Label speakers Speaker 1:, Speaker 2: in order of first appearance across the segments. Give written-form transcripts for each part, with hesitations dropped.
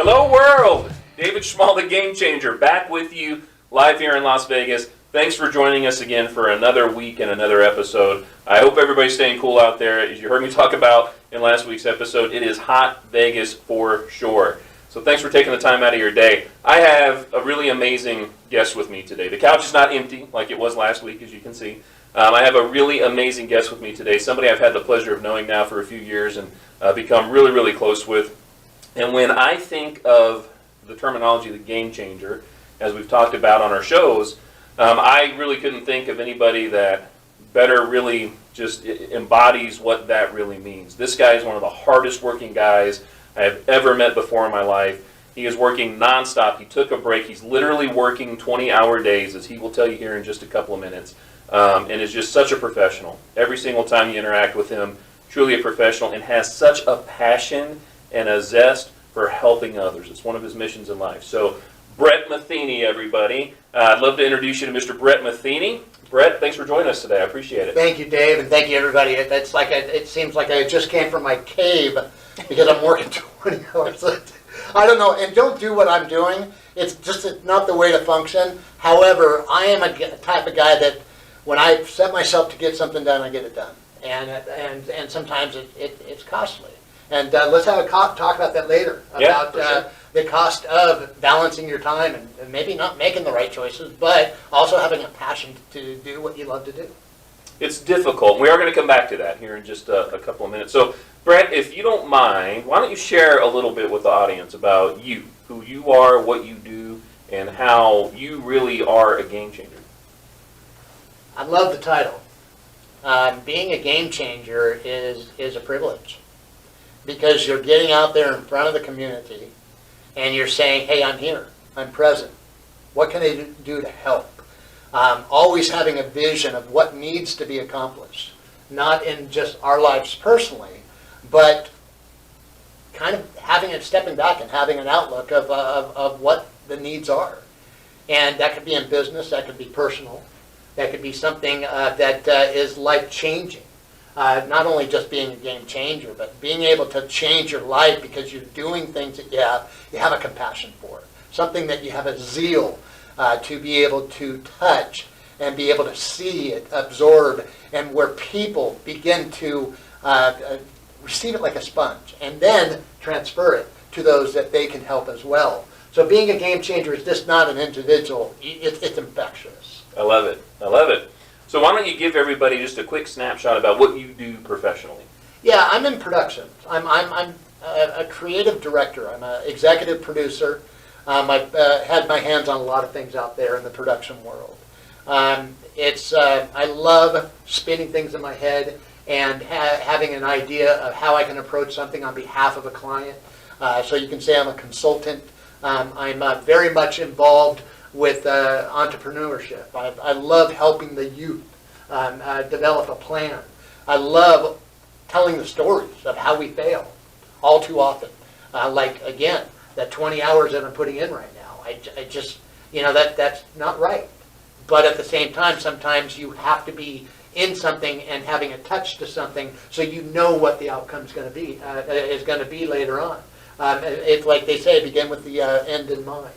Speaker 1: Hello world! David Schmall, the Game Changer, back with you live here in Las Vegas. Thanks for joining us again for another week and another episode. I hope everybody's staying cool out there. As you heard me talk about in last week's episode, it is hot Vegas for sure. So thanks for taking the time out of your day. I have a really amazing guest with me today. The couch is not empty like it was last week, as you can see. I have a really amazing guest with me today, somebody I've had the pleasure of knowing now for a few years and become really, really close with. And when I think of the terminology, the game changer, as we've talked about on our shows, I really couldn't think of anybody that better really just embodies what that really means. This guy is one of the hardest working guys I have ever met before in my life. He is working nonstop. He took a break. He's literally working 20-hour days, as he will tell you here in just a couple of minutes, and is just such a professional. Every single time you interact with him, truly a professional, and has such a passion and a zest for helping others. It's one of his missions in life. So, Bret Matheny, everybody. I'd love to introduce you to Mr. Bret Matheny. Bret, thanks for joining us today. I appreciate it.
Speaker 2: Thank you, Dave, and thank you, everybody. It seems like I just came from my cave because I'm working 20 hours. I don't know, and don't do what I'm doing. It's just not the way to function. However, I am a type of guy that when I set myself to get something done, I get it done. And sometimes it's costly. And let's have a talk about that later, about the cost of balancing your time and maybe not making the right choices, but also having a passion to do what you love to do.
Speaker 1: It's difficult. We are going to come back to that here in just a couple of minutes. So, Bret, if you don't mind, why don't you share a little bit with the audience about you, who you are, what you do, and how you really are a game changer.
Speaker 2: I love the title. Being a game changer is a privilege because you're getting out there in front of the community and you're saying, hey, I'm here, I'm present. What can I do to help? Always having a vision of what needs to be accomplished, not in just our lives personally, but kind of stepping back and having an outlook of what the needs are. And that could be in business, that could be personal, that could be something that is life-changing. Not only just being a game changer, but being able to change your life because you're doing things that you have a compassion for. Something that you have a zeal to be able to touch and be able to see it, absorb, and where people begin to receive it like a sponge and then transfer it to those that they can help as well. So being a game changer is just not an individual, it's infectious.
Speaker 1: I love it. I love it. So why don't you give everybody just a quick snapshot about what you do professionally?
Speaker 2: Yeah, I'm in production. I'm a creative director. I'm an executive producer. I've had my hands on a lot of things out there in the production world. I love spinning things in my head and having an idea of how I can approach something on behalf of a client. So you can say I'm a consultant. I'm very much involved with entrepreneurship. I love helping the youth develop a plan. I love telling the stories of how we fail all too often. Like, again, that 20 hours that I'm putting in right now. I just, that's not right. But at the same time, sometimes you have to be in something and having a touch to something so you know what the outcome is going to be later on. It's like they say, begin with the end in mind.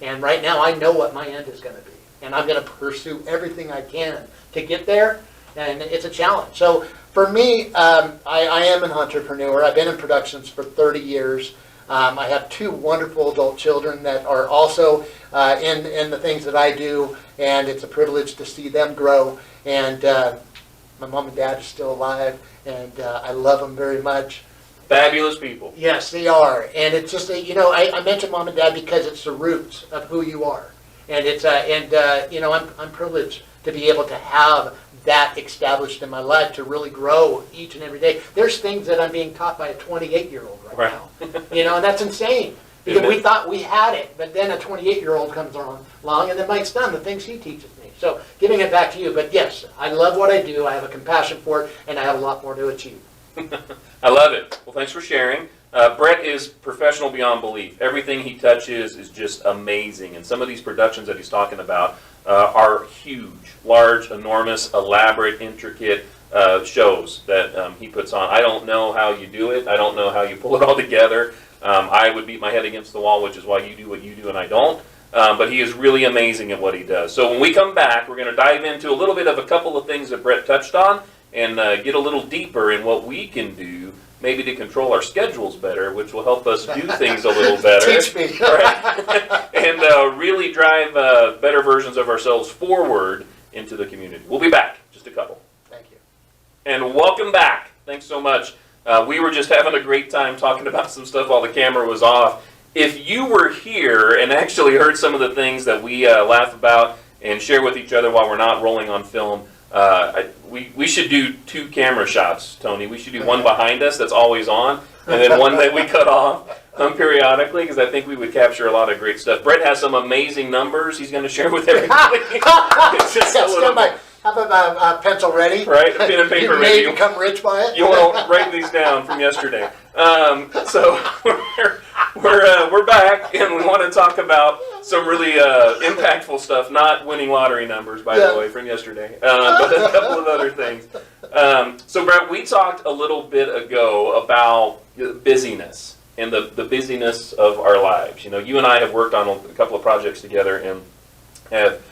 Speaker 2: And right now, I know what my end is going to be. And I'm going to pursue everything I can to get there. And it's a challenge. So for me, I am an entrepreneur. I've been in productions for 30 years. I have two wonderful adult children that are also in the things that I do. And it's a privilege to see them grow. And my mom and dad are still alive. And I love them very much.
Speaker 1: Fabulous people.
Speaker 2: Yes, they are, and it's just I mentioned mom and dad because it's the roots of who you are, and I'm privileged to be able to have that established in my life to really grow each and every day. There's things that I'm being taught by a 28-year-old right now, and that's insane because we thought we had it, but then a 28-year-old comes along, and then Mike's done the things he teaches me. So giving it back to you, but yes, I love what I do. I have a compassion for it, and I have a lot more to achieve.
Speaker 1: I love it. Well, thanks for sharing. Bret is professional beyond belief. Everything he touches is just amazing. And some of these productions that he's talking about are huge, large, enormous, elaborate, intricate. shows that he puts on. I don't know how you do it. I don't know how you pull it all together. I would beat my head against the wall, which is why you do what you do and I don't. But he is really amazing at what he does. So when we come back, we're going to dive into a little bit of a couple of things that Bret touched on and get a little deeper in what we can do, maybe to control our schedules better, which will help us do things a little better.
Speaker 2: Teach me.
Speaker 1: Right? And really drive better versions of ourselves forward into the community. We'll be back. Just a couple.
Speaker 2: Thank you.
Speaker 1: And welcome back. Thanks so much. We were just having a great time talking about some stuff while the camera was off. If you were here and actually heard some of the things that we laugh about and share with each other while we're not rolling on film, we should do 2 camera shots, Tony. We should do one behind us that's always on, and then one that we cut off periodically, because I think we would capture a lot of great stuff. Bret has some amazing numbers he's going to share with everybody. It's just a little bit.
Speaker 2: Have a pencil ready.
Speaker 1: Right, a pen and paper
Speaker 2: you
Speaker 1: ready.
Speaker 2: You may become rich by it.
Speaker 1: You want to write these down from yesterday. So we're back, and we want to talk about some really impactful stuff. Not winning lottery numbers, by the way, from yesterday, but a couple of other things. So Bret, we talked a little bit ago about busyness and the busyness of our lives. You know, you and I have worked on a couple of projects together and have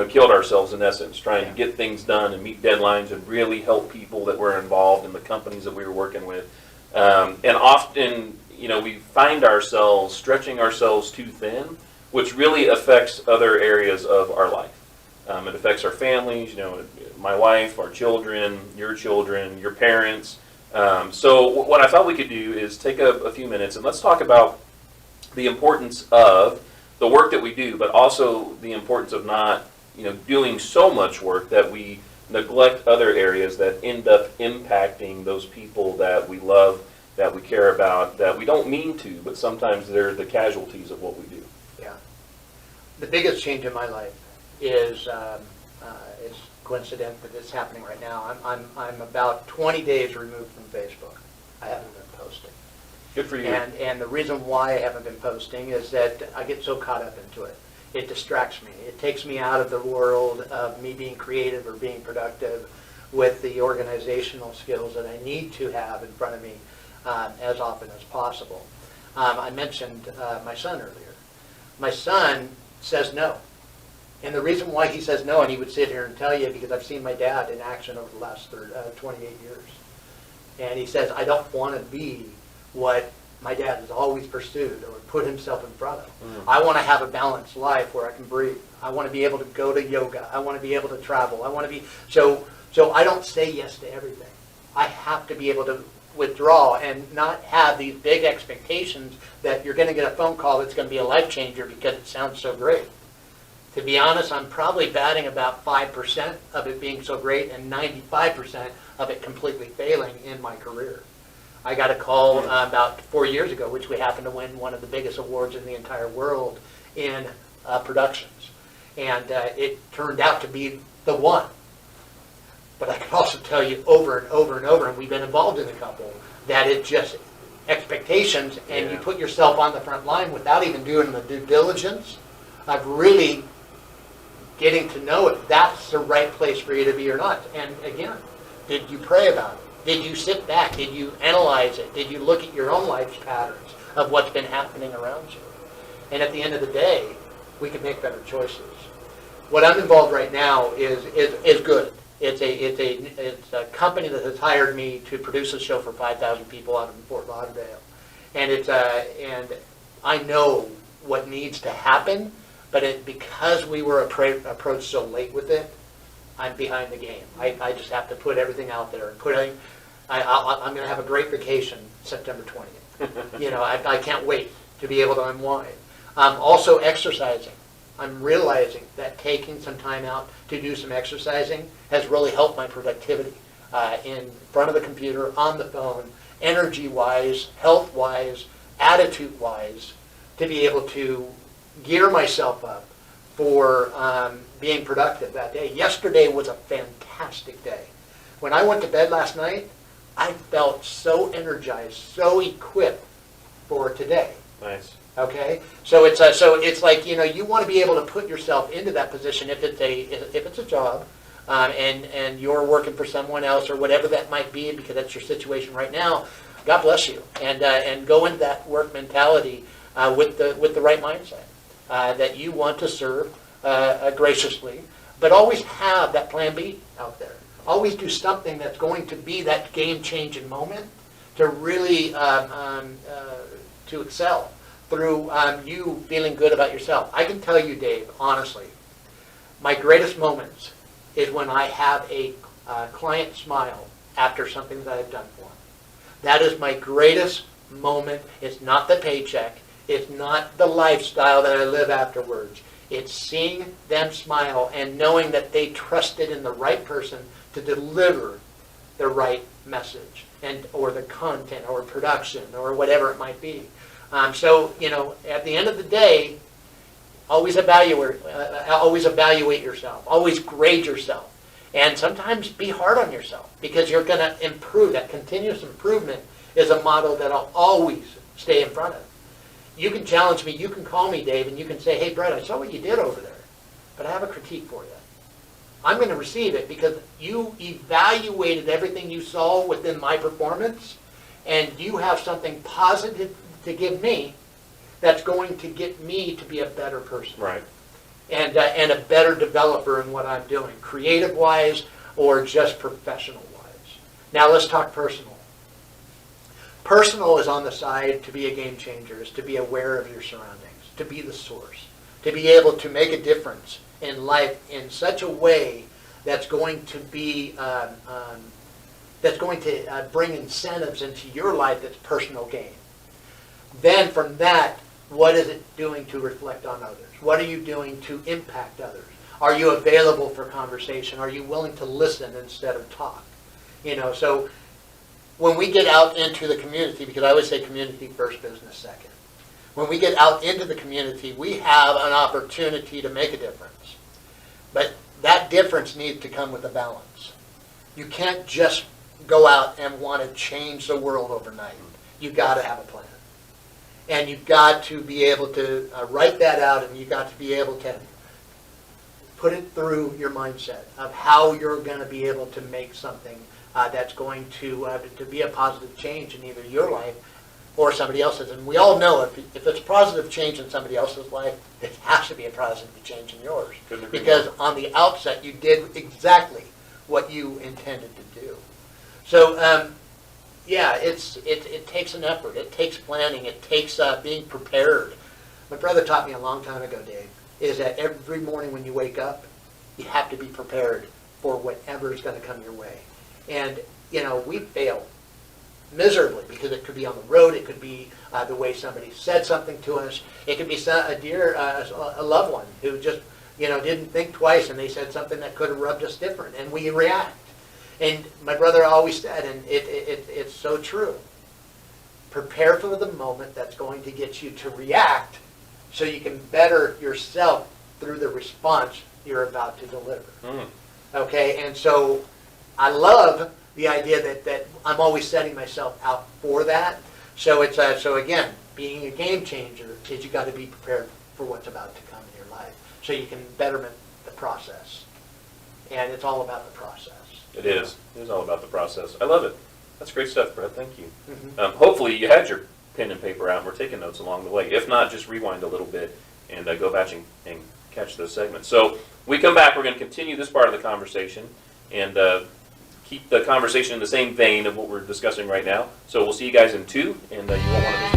Speaker 1: killed ourselves in essence, trying to get things done and meet deadlines and really help people that were involved in the companies that we were working with. And often, we find ourselves stretching ourselves too thin, which really affects other areas of our life. It affects our families, my wife, our children, your parents. So what I thought we could do is take a few minutes and let's talk about the importance of the work that we do, but also the importance of not, doing so much work that we neglect other areas that end up impacting those people that we love, that we care about, that we don't mean to, but sometimes they're the casualties of what we do.
Speaker 2: Yeah. The biggest change in my life is it's coincident that it's happening right now. I'm about 20 days removed from Facebook. I haven't been posting.
Speaker 1: Good for you.
Speaker 2: And the reason why I haven't been posting is that I get so caught up into it. It distracts me. It takes me out of the world of me being creative or being productive with the organizational skills that I need to have in front of me as often as possible. I mentioned my son earlier. My son says no. And the reason why he says no, and he would sit here and tell you, because I've seen my dad in action over the last 28 years. And he says, I don't want to be what my dad has always pursued or put himself in front of. I want to have a balanced life where I can breathe. I want to be able to go to yoga. I want to be able to travel. I want to be, so I don't say yes to everything. I have to be able to withdraw and not have these big expectations that you're going to get a phone call that's going to be a life changer because it sounds so great. To be honest, I'm probably batting about 5% of it being so great and 95% of it completely failing in my career. I got a call about 4 years ago, which we happened to win one of the biggest awards in the entire world in productions. And it turned out to be the one. But I can also tell you over and over and over, and we've been involved in a couple, that it just expectations, and you put yourself on the front line without even doing the due diligence of really getting to know if that's the right place for you to be or not. And again, did you pray about it? Did you sit back? Did you analyze it? Did you look at your own life patterns of what's been happening around you? And at the end of the day, we can make better choices. What I'm involved right now is good. It's a company that has hired me to produce a show for 5,000 people out in Fort Lauderdale, and and I know what needs to happen, but because we were approached so late with it, I'm behind the game. I just have to put everything out there and I'm going to have a great vacation September 20th. I can't wait to be able to unwind. Also exercising. I'm realizing that taking some time out to do some exercising has really helped my productivity in front of the computer, on the phone, energy-wise, health-wise, attitude-wise, to be able to gear myself up for being productive that day. Yesterday was a fantastic day. When I went to bed last night, I felt so energized, so equipped for today.
Speaker 1: Nice.
Speaker 2: Okay, so it's like you want to be able to put yourself into that position if it's a job, and you're working for someone else or whatever that might be, because that's your situation right now, God bless you. And go into that work mentality with the right mindset, that you want to serve graciously, but always have that plan B out there. Always do something that's going to be that game-changing moment to really to excel through you feeling good about yourself. I can tell you, Dave, honestly, my greatest moments is when I have a client smile after something that I've done for them. That is my greatest moment. It's not the paycheck. It's not the lifestyle that I live afterwards. It's seeing them smile and knowing that they trusted in the right person to deliver the right message or the content or production or whatever it might be. So, at the end of the day, always evaluate yourself. Always grade yourself. And sometimes be hard on yourself, because you're going to improve. That continuous improvement is a model that I'll always stay in front of. You can challenge me. You can call me, Dave, and you can say, hey, Bret, I saw what you did over there, but I have a critique for you. I'm going to receive it because you evaluated everything you saw within my performance, and you have something positive to give me that's going to get me to be a better person.
Speaker 1: Right.
Speaker 2: And a better developer in what I'm doing, creative-wise or just professional-wise. Now let's talk personal. Personal is on the side to be a game changer, is to be aware of your surroundings, to be the source, to be able to make a difference in life in such a way that's going to be bring incentives into your life that's personal gain. Then from that, what is it doing to reflect on others? What are you doing to impact others? Are you available for conversation? Are you willing to listen instead of talk? So when we get out into the community, because I always say community first, business second. When we get out into the community, we have an opportunity to make a difference. But that difference needs to come with a balance. You can't just go out and want to change the world overnight. You've got to have a plan. And you've got to be able to write that out, and you've got to be able to put it through your mindset of how you're going to be able to make something that's going to be a positive change in either your life or somebody else's. And we all know if it's a positive change in somebody else's life, it has to be a positive change in yours. Because on the outset, you did exactly what you intended to do. So, yeah, it takes an effort. It takes planning. It takes being prepared. My brother taught me a long time ago, Dave, is that every morning when you wake up, you have to be prepared for whatever is going to come your way. And, we fail miserably because it could be on the road. It could be the way somebody said something to us. It could be a loved one who just, didn't think twice, and they said something that could have rubbed us different, and we react. And my brother always said, and it's so true, prepare for the moment that's going to get you to react so you can better yourself through the response you're about to deliver. Okay, and so I love the idea that I'm always setting myself out for that. So it's so again, being a game changer is you got to be prepared for what's about to come in your life so you can betterment the process. And it's all about the process.
Speaker 1: It is. It is all about the process. I love it. That's great stuff, Bret. Thank you.
Speaker 2: Mm-hmm.
Speaker 1: Hopefully you had your pen and paper out and we're taking notes along the way. If not, just rewind a little bit and go back and catch those segments. So we come back, we're going to continue this part of the conversation and keep the conversation in the same vein of what we're discussing right now. So we'll see you guys in 2, and you won't want to miss